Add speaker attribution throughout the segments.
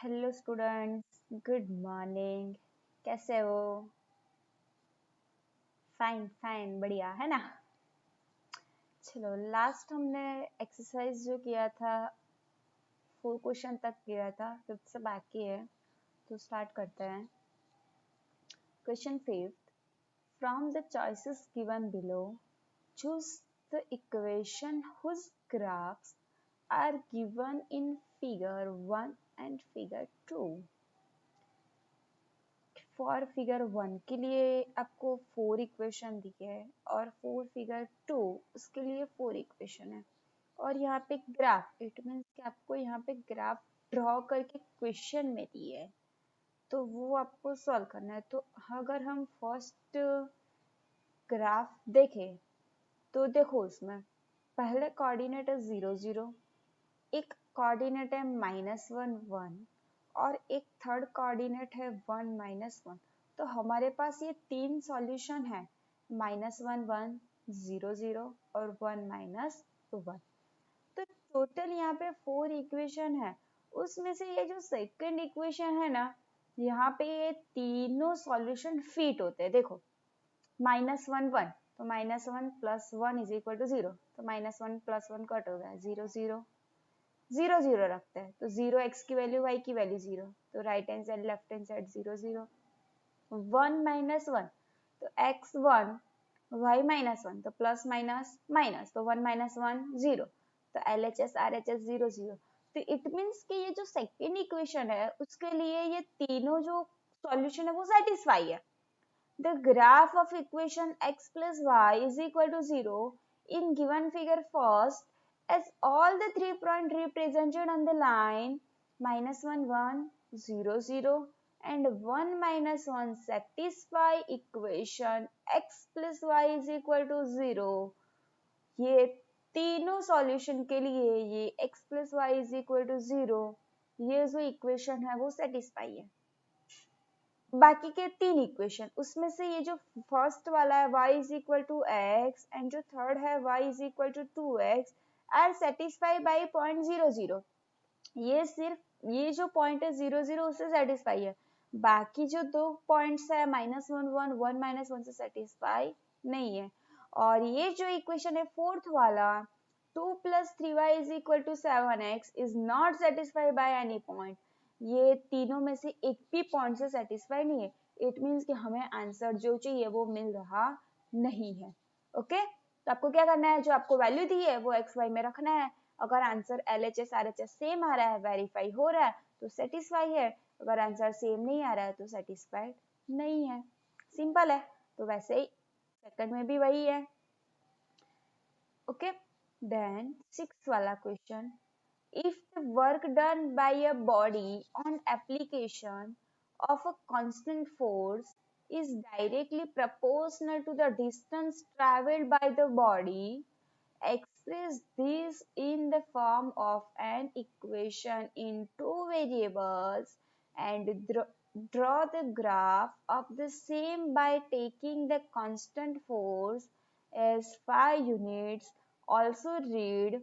Speaker 1: Hello students, good morning. कैसे हो? Fine fine, बढ़िया है ना। चलो, लास्ट हमने एक्सरसाइज जो किया था 4 क्वेश्चन तक किया था, 5th से बाकी है, तो स्टार्ट करते हैं। Question 5th, from the choices given below choose the equation whose graphs are given in figure 1 and figure 2। For figure 1 के लिए आपको 4 इक्वेशन दिए है और फॉर फिगर 2 उसके लिए 4 इक्वेशन है और यहाँ पे ग्राफ, इट मीन्स कि आपको यहाँ पे ग्राफ ड्रॉ करके क्वेश्चन में दिए है, तो वो आपको सॉल्व करना है। तो अगर हम फर्स्ट ग्राफ देखें तो देखो, उसमें पहले कोऑर्डिनेट है 0 0, एक कोऑर्डिनेट है -1 1 और एक थर्ड कोऑर्डिनेट है 1 -1। तो हमारे पास ये 3 सॉल्यूशन है, -1 1 0 0 और 1 -1। तो टोटल यहाँ पे 4 इक्वेशन है। उसमें से ये जो सेकंड इक्वेशन है ना, यहाँ पे ये तीनों सॉल्यूशन फिट होते हैं। देखो, -1 1, तो -1 + 1 = 0, तो -1 + 1 कट हो गया, 0 0 0 0 रखते हैं, तो 0 x की वैल्यू y की वैल्यू 0, तो right hand side left hand side 0 0। 1 -1, तो x1 y -1, तो प्लस माइनस माइनस, तो 1 -1 0, तो LHS RHS 0 0। तो इट मीन्स कि ये जो सेकेंड इक्वेशन है उसके लिए ये तीनों जो सॉल्यूशन है वो सेटिस्फाई है। The graph of equation x plus y is equal to 0 in given figure first, as all the 3 points represented on the line -1 1 0 0 and 1 -1 satisfy equation x plus y is equal to 0। ये तीनों solution के लिए ये x plus y is equal to 0, ये जो equation है वो satisfy है। बाकी के 3 इक्वेशन, उसमें से ये जो फर्स्ट वाला है y is equal to x and जो थर्ड है y is equal to 2x are satisfy by point 0 0। ये सिर्फ ये जो पॉइंट है 0 0 उससे सेटिस्फाई है। बाकी जो 2 पॉइंट्स है -1 1 1 -1 से सेटिस्फाई नहीं है। और ये जो इक्वेशन है फोर्थ वाला 2 + 3y is equal to 7x is not satisfied by any point, ये तीनों में से एक भी पॉइंट से सेटिस्फाई नहीं है। इट मीन्स कि हमें आंसर जो चाहिए वो मिल रहा नहीं है। ओके, तो आपको क्या करना है, जो आपको वैल्यू दी है वो एक्स वाई में रखना है। अगर आंसर LHS RHS सेम आ रहा है, वेरीफाई हो रहा है, तो सेटिस्फाई है। अगर आंसर सेम नहीं आ रहा है तो सेटिस्फाइड नहीं है। सिंपल है। तो वैसे ही सेकंड में भी वही है। ओके, देन 6 वाला question, if the work done by a body on application of a constant force is directly proportional to the distance traveled by the body, express this in the form of an equation in 2 variables and draw the graph of the same by taking the constant force as 5 units. Also read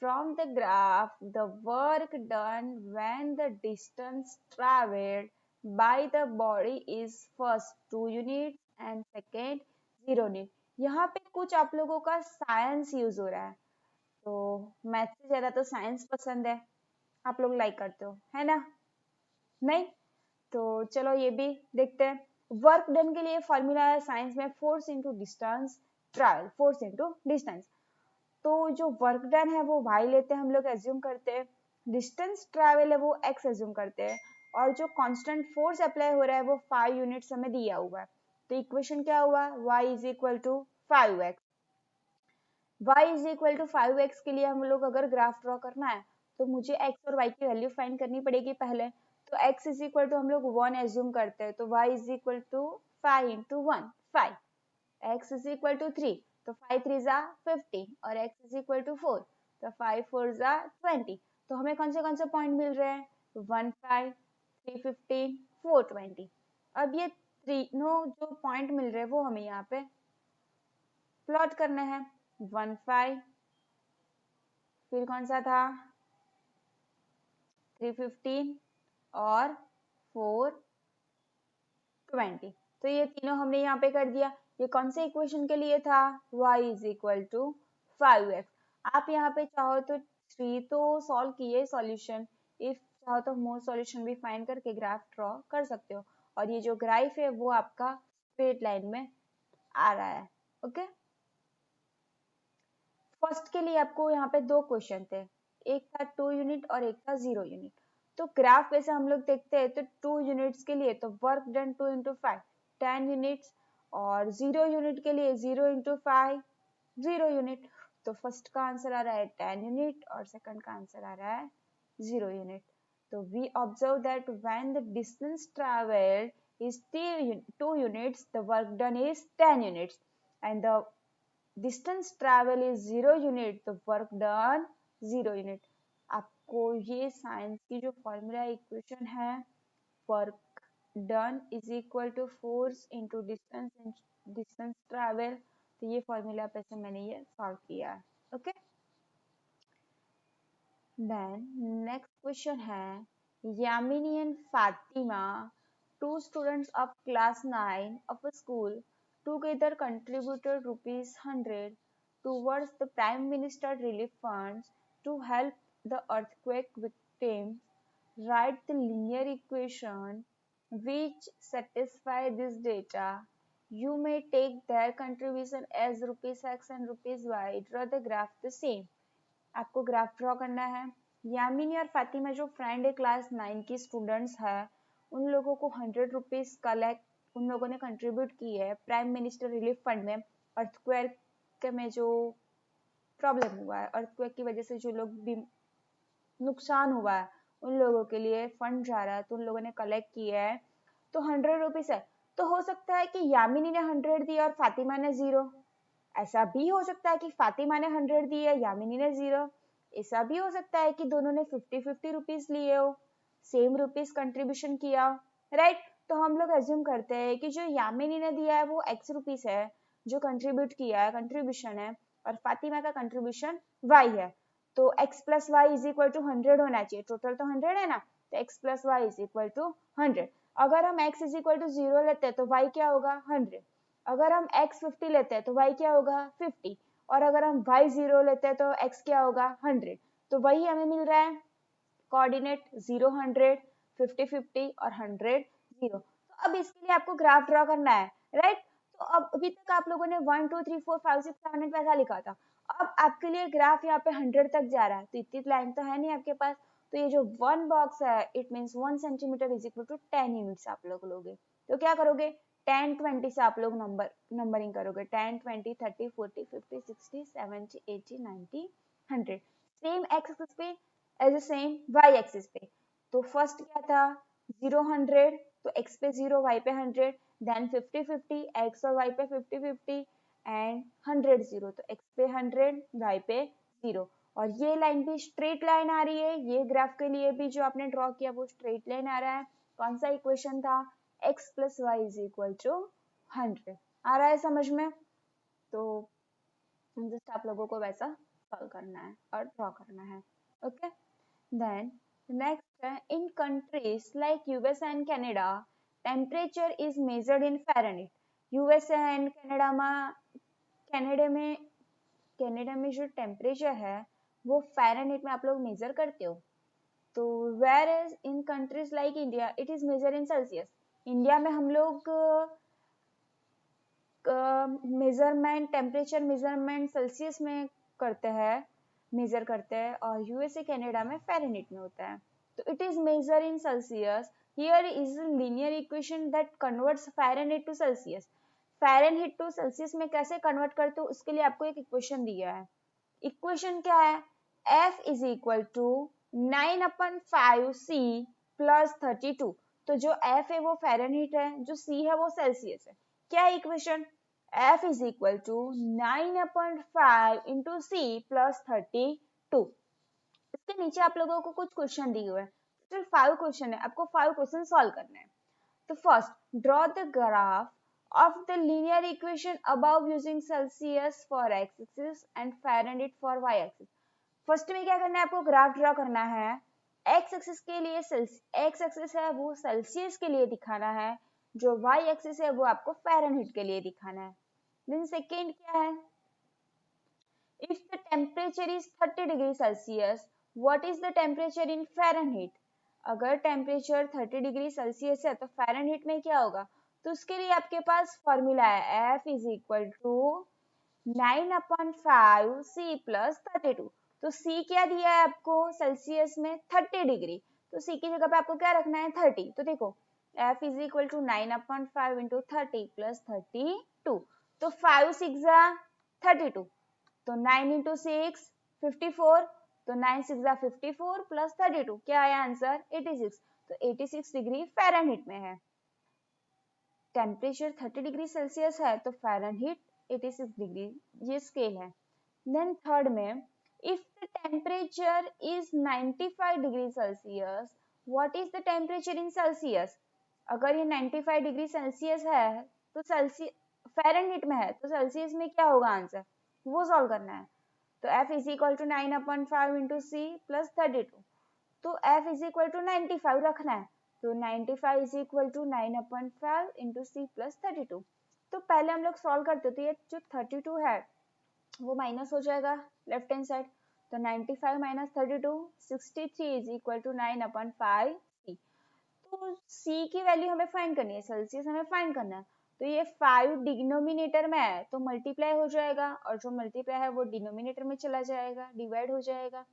Speaker 1: from the graph the work done when the distance traveled by the body is first 2 units and second 0 unit। यहाँ पे कुछ आप लोगों का science use हो रहा है, तो मैथ से ज्यादा तो साइंस पसंद है, आप लोग लाइक करते हो, है ना? नहीं तो चलो ये भी देखते हैं। वर्क डन के लिए फॉर्मूला है साइंस में force into distance travel, force into distance. तो जो वर्क डन है वो y लेते हैं, हम लोग एज्यूम करते हैं। डिस्टेंस ट्रैवल है वो x एज्यूम करते हैं और जो कांस्टेंट फोर्स अप्लाई हो रहा है वो 5 यूनिट्स हमें दिया हुआ है। तो इक्वेशन क्या हुआ, y is equal to 5x। y is equal to 5x के लिए हम लोग अगर ग्राफ ड्रॉ करना है तो मुझे x और y की वैल्यू फाइंड करनी पड़ेगी पहले। तो x is equal to हम लोग 1 एज्यूम करते हैं, तो y is equal to 5 into 1 5, x is equal to 3, तो 5 3 जा 15 और x is equal to 4, तो 5 4 जा 20। तो हमें कौन से पॉइंट मिल रहे हैं, 1 5 3 15 4 20। अब ये तीनों जो पॉइंट मिल रहे हैं वो हमें यहाँ पे प्लॉट करना है। 1 5, फिर कौन सा था 3 15 और 420। तो ये तीनों हमने यहाँ पे कर दिया। ये कौन से इक्वेशन के लिए था? y is equal to 5x। आप यहाँ पे चाहो तो 3 तो सॉल्व किए सॉल्यूशन, इफ चाहो तो मोर सॉल्यूशन भी फाइंड करके ग्राफ ड्रॉ कर सकते हो। और ये जो ग्राफ है वो आपका स्ट्रेट लाइन में आ रहा है। ओके, फर्स्ट के लिए आपको यहाँ पे दो क्वेश्चन थे, एक था 2 यूनिट और एक था 0 यूनिट। तो ग्राफ वैसे हम लोग देखते हैं तो 2 यूनिट्स के लिए तो वर्क डन 2 इंटू 5 10 यूनिट्स, और 0 यूनिट के लिए 0 इंटू 5 0 यूनिट। तो फर्स्ट का आंसर आ रहा है 10 यूनिट और सेकंड का आंसर आ रहा है 0 यूनिट। तो we observe that when the distance travelled is 2 units, the work done is 10 units, and the distance travel is 0 unit, तो वर्क डन 0 यूनिट। आपको ये साइंस की जो फॉर्मूला इक्वेशन है, work done is equal to force into distance travel, तो ये formula पे से मैंने ये सॉल्व किया है। ओके, देन नेक्स्ट क्वेश्चन है, Yamini and Fatima, two students of class 9 of a school, together contributed rupees 100 towards the Prime Minister Relief Funds to help the earthquake victims. Write the linear equation which satisfy this data. You may take their contribution as rupees x and rupees y. Draw the graph the same. आपको graph draw करना है। यामिनी और फातिमा जो friend है class 9 की students है, उन लोगों को 100 रुपीज कलेक्ट उन लोगों ने कंट्रीब्यूट की है प्राइम मिनिस्टर रिलीफ फंड में। अर्थक्वेक में जो प्रॉब्लम हुआ है, अर्थक्वेक की वजह से जो लोग भी नुकसान हुआ है, उन लोगों के लिए फंड जा रहा है, तो उन लोगों ने कलेक्ट किया है। तो 100 रुपीज है, तो हो सकता है कि यामिनी ने 100 दिया और फातिमा ने 0। ऐसा भी हो सकता है कि फातिमा ने 100 दी है, यामिनी ने 0। ऐसा भी हो सकता है कि दोनों ने 50-50 रुपीज लिए हो, सेम रुपीज कंट्रीब्यूशन किया, राइट। तो हम लोग एज्यूम करते हैं कि जो यामिनी ने दिया है वो x रुपीज है, जो कंट्रीब्यूट किया है कंट्रीब्यूशन है, और फातिमा का कंट्रीब्यूशन y है। तो x plus y is equal to 100 होना चाहिए, टोटल तो 100 है ना, तो x plus y is equal to 100। अगर हम x इज इक्वल टू 0 लेते हैं तो y क्या होगा? 100। अगर हम x 50 लेते हैं तो y क्या होगा? 50। और अगर हम y 0 लेते हैं तो x क्या होगा? 100। तो वही हमें मिल रहा है कोऑर्डिनेट 0 100 50 50 और 100 0। तो अब इसके लिए आपको ग्राफ ड्रॉ करना है, राइट। तो अब अभी तक आप लोगों ने 1 2 3 4 5 6 7 8 ऐसा लिखा था। अब आपके लिए ग्राफ यहाँ पे 100 तक जा रहा है, तो इतनी लाइन तो है नहीं आपके पास। तो ये जो 1 बॉक्स है, it means 1 centimetre is equal to 10 units आप लोग लोगे। तो क्या करोगे? 10 20 से आप लोग नंबरिंग करोगे, 10 20 30 40 50 60 70 80 90 100। सेम एक्स एक्सिस पे as a same y axis पे। तो फर्स्ट क्या था? 0 100, तो x पे 0 y पे 100, देन 50 50 x और y पे 50 50 एंड 100 0, तो x पे 100 y पे 0। और ये लाइन भी स्ट्रेट लाइन आ रही है, ये ग्राफ के लिए भी जो आपने ड्रॉ किया वो स्ट्रेट लाइन आ रहा है। कौन सा इक्वेशन था? x plus y is equal to 100। आ रहा है समझ में? तो जस्ट आप लोगों को वैसा सॉल्व करना है और ड्रॉ करना है। ओके, देन नेक्स्ट है, in countries like USA and Canada temperature is measured in Fahrenheit. USA and Canada में जो टेम्परेचर है वो फ़ारेनहीट में आप लोग मेजर करते हो। तो where is in countries like India it is measure in Celsius. India में हम लोग मेजरमेंट टेम्परेचर मेजरमेंट सेल्सियस में करते हैं, मेजर करते हैं, और यूएसए कनाडा में फ़ारेनहीट में होता है। तो it is measure in Celsius. Here is linear equation that converts Fahrenheit to Celsius. Fahrenheit to Celsius में कैसे कन्वर्ट करते हो उसके लिए आपको एक इक्वेशन दिया है। इक्वेशन क्या है? F is equal to 9/5C plus 32। तो जो F है वो फ़ारेनहीट है, जो C है वो सेल्सियस है। क्या equation? F is equal to 9/5 into C plus 32। इसके नीचे आप लोगों को कुछ क्वेश्चन दिए हुए हैं, टोटल 5 क्वेश्चन है, आपको 5 क्वेश्चन सॉल्व करना है। तो first, draw the graph of the linear equation above using Celsius for x-axis and Fahrenheit for y-axis। First में क्या करना है? आपको ग्राफ ड्रॉ करना है एक्स एक्सिस के लिए एक्स एक्सिस है वो सेल्सियस के लिए दिखाना है, जो वाई एक्सिस है वो आपको फ़ारेनहीट के लिए दिखाना है। देन सेकेंड क्या है, if the temperature is 30 degree Celsius, what is the temperature in Fahrenheit? अगर टेम्परेचर 30 डिग्री सेल्सियस है तो फ़ारेनहीट में क्या होगा, तो उसके लिए आपके पास फॉर्मूला है F is equal to 9/5 C plus 32। तो C क्या दिया है आपको सेल्सियस में 30 डिग्री, तो C की जगह पे आपको क्या रखना है 30। तो देखो F is equal to 9/5 into 30 plus 32, तो 5 6 32, तो 9 इंटू 6 54, तो 9 6 54 प्लस 32, क्या आया आंसर 86। तो 86 डिग्री फ़ारेनहीट में है। टेम्परेचर 30 डिग्री सेल्सियस है तो फ़ारेनहीट 86 डिग्री, ये स्केल है। देन थर्ड में, if the temperature is 95 degree Celsius, what is the temperature in Celsius? अगर ये 95 डिग्री सेल्सियस है तो फ़ारेनहीट में है तो सेल्सियस में क्या होगा आंसर, वो सॉल्व करना है। तो F is equal to 9/5 into C plus 32, तो F इज इक्वल टू 95 रखना है, तो 95 is equal to 9/5 into C plus 32। तो पहले हम लोग सॉल्व करते तो ये जो 32 है वो माइनस हो जाएगा लेफ्ट हैंड साइड, तो 95 माइनस 32 63 इज इक्वल टू 9/5 सी। तो सी की वैल्यू हमें फाइंड करनी है, सेल्सियस हमें फाइंड करना है, तो ये 5 डिनोमिनेटर में है तो मल्टीप्लाई हो जाएगा, और जो मल्टीप्लाई है वो डिनोमिनेटर में चला जाएगा, डिवाइड हो जाएगा।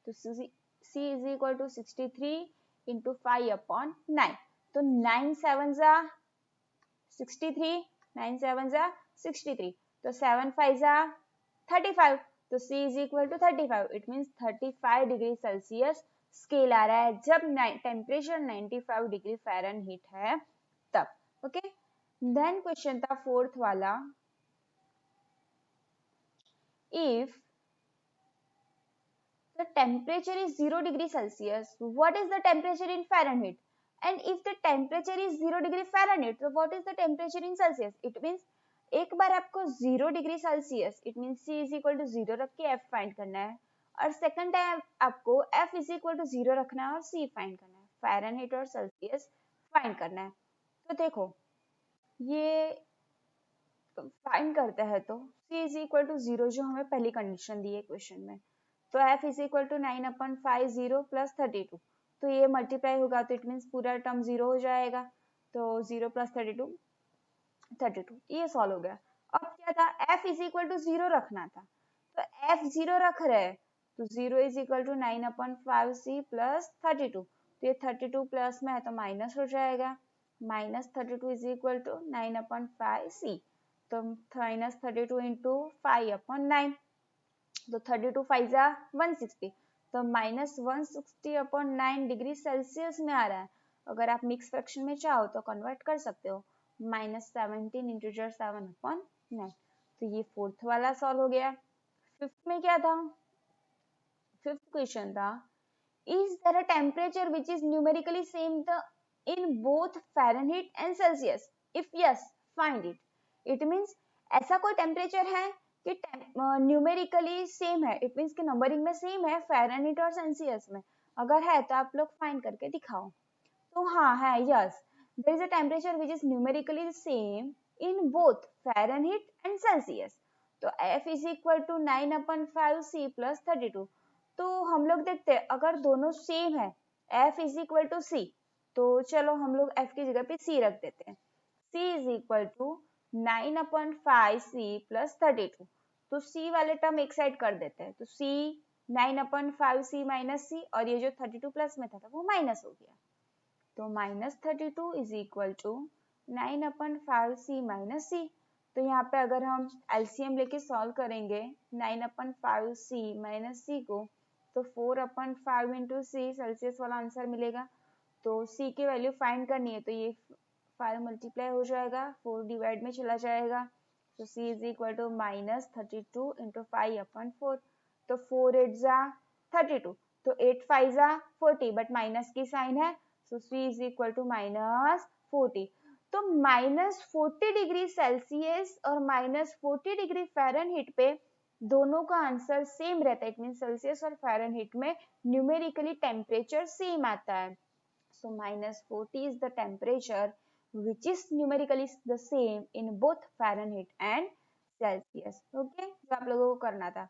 Speaker 1: तो सी इज इक्वल टू 63 इंटू 5/9, तो 9 7 जा 63, 9 7 जा 63, तो 7 5 जा 35, तो C is equal to 35, it means 35 degree Celsius scale आ रहा है जब टेम्परेचर 95 डिग्री फ़ारेनहीट है तब। ओके, देन क्वेश्चन था फोर्थ वाला, if the temperature is 0 degree Celsius, what is the temperature in Fahrenheit? And if the temperature is 0 degree Fahrenheit, so what is the temperature in Celsius? It means एक बार आपको 0 degree Celsius, it mean C is equal to 0 रख के F find करना है, और second time आपको F is equal to 0 रखना है और C फाइंड करना है, फ़ारेनहीट और सेल्सियस फाइंड करना है। तो देखो ये फाइंड करते हैं तो C इज इक्वल टू 0 जो हमें पहली कंडीशन दी है क्वेश्चन में, तो F is equal to 9/5 0 plus 32, तो ये मल्टीप्लाई होगा तो इट मीन्स पूरा टर्म 0 हो जाएगा, तो 0 प्लस 32 32, ये सॉल्व हो गया। अब क्या था, F इज इक्वल टू 0 रखना था, तो F 0 रख रहे हैं, तो 0 is equal to 9/5 C plus 32, तो ये 32 प्लस में है तो माइनस हो जाएगा, minus 32 is equal to 9/5 C, तो माइनस 32 इंटू 5/9, तो 32 5 जा 160, तो माइनस 160/9 डिग्री सेल्सियस में आ रहा है। अगर आप मिक्स फ्रैक्शन में चाहो तो कन्वर्ट कर सकते हो, -17 इंटू 7/9, तो ये फोर्थ वाला सॉल्व हो गया। फिफ्थ में क्या था, फिफ्थ क्वेश्चन था, is there a temperature which is numerically same in both Fahrenheit and Celsius? If yes, find it. It means ऐसा कोई टेम्परेचर है कि न्यूमेरिकली सेम है, इट मीन्स कि नंबरिंग में सेम है फ़ारेनहीट और सेल्सियस में, अगर है तो आप लोग फाइंड करके दिखाओ। तो हाँ है, yes, there is a temperature which is numerically same in both Fahrenheit and Celsius, तो F is equal to 9/5 C plus 32। तो हम लोग देखते हैं अगर दोनों सेम है, F is equal to C, तो चलो हम लोग F की जगह पे C रख देते हैं, C is equal to 9/5 C plus 32, तो C वाले टर्म एक साइड कर देते हैं, तो C 9/5 C माइनस C, और ये जो 32 प्लस में था वो माइनस हो गया, तो -32 is equal to 9/5 C minus C। तो यहाँ पे अगर हम एलसीएम लेके सॉल्व करेंगे 9/5 C माइनस C को, तो 4/5 इंटू C सेल्सियस वाला आंसर मिलेगा, तो C की वैल्यू फाइंड करनी है, तो ये 5 मल्टीप्लाई हो जाएगा, 4 डिवाइड में चला जाएगा, तो C is equal to -32 into 5/4, तो 4 8 जा 32, तो 8 5 जा 40, बट माइनस की साइन है, so C is equal to -40। तो -40 डिग्री सेल्सियस और -40 डिग्री फ़ारेनहीट पे दोनों का आंसर सेम रहता है, इट मीन सेल्सियस और फ़ारेनहीट में न्यूमेरिकली टेम्परेचर सेम आता है. So -40 is the temperature which is numerically the same in both Fahrenheit and Celsius. Okay, जो आप लोगों को करना था.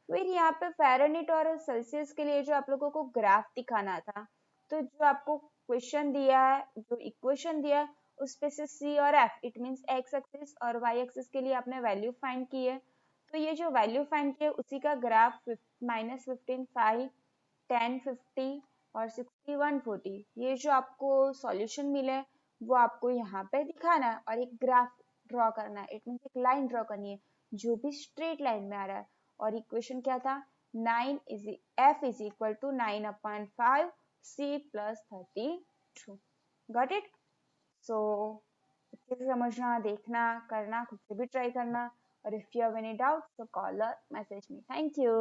Speaker 1: फिर यहाँ पे फ़ारेनहीट और सेल्सियस के लिए जो आप लोगों को ग्राफ दिखाना था, तो जो आपको क्वेश्चन दिया है, जो इक्वेशन दिया है, उस पे से C और F, it means x axis और वाई एक्सिस के लिए आपने वैल्यू फाइंड की है. तो ये जो वैल्यू फाइंड की है उसी का ग्राफ -15, 5, 10, 50 और 60, 140, ये जो आपको सॉल्यूशन मिले वो आपको यहाँ पे दिखाना है और एक ग्राफ ड्रॉ करना है, इट मीन्स एक लाइन ड्रॉ करनी है जो भी स्ट्रेट लाइन में आ रहा है. और इक्वेशन क्या था, 9 is F is equal to 9/5 C plus 32. Got it. So अच्छे से समझना, देखना, करना, खुद से भी ट्राई करना. और if you have any doubt तो कॉल और मैसेज मी. Thank you.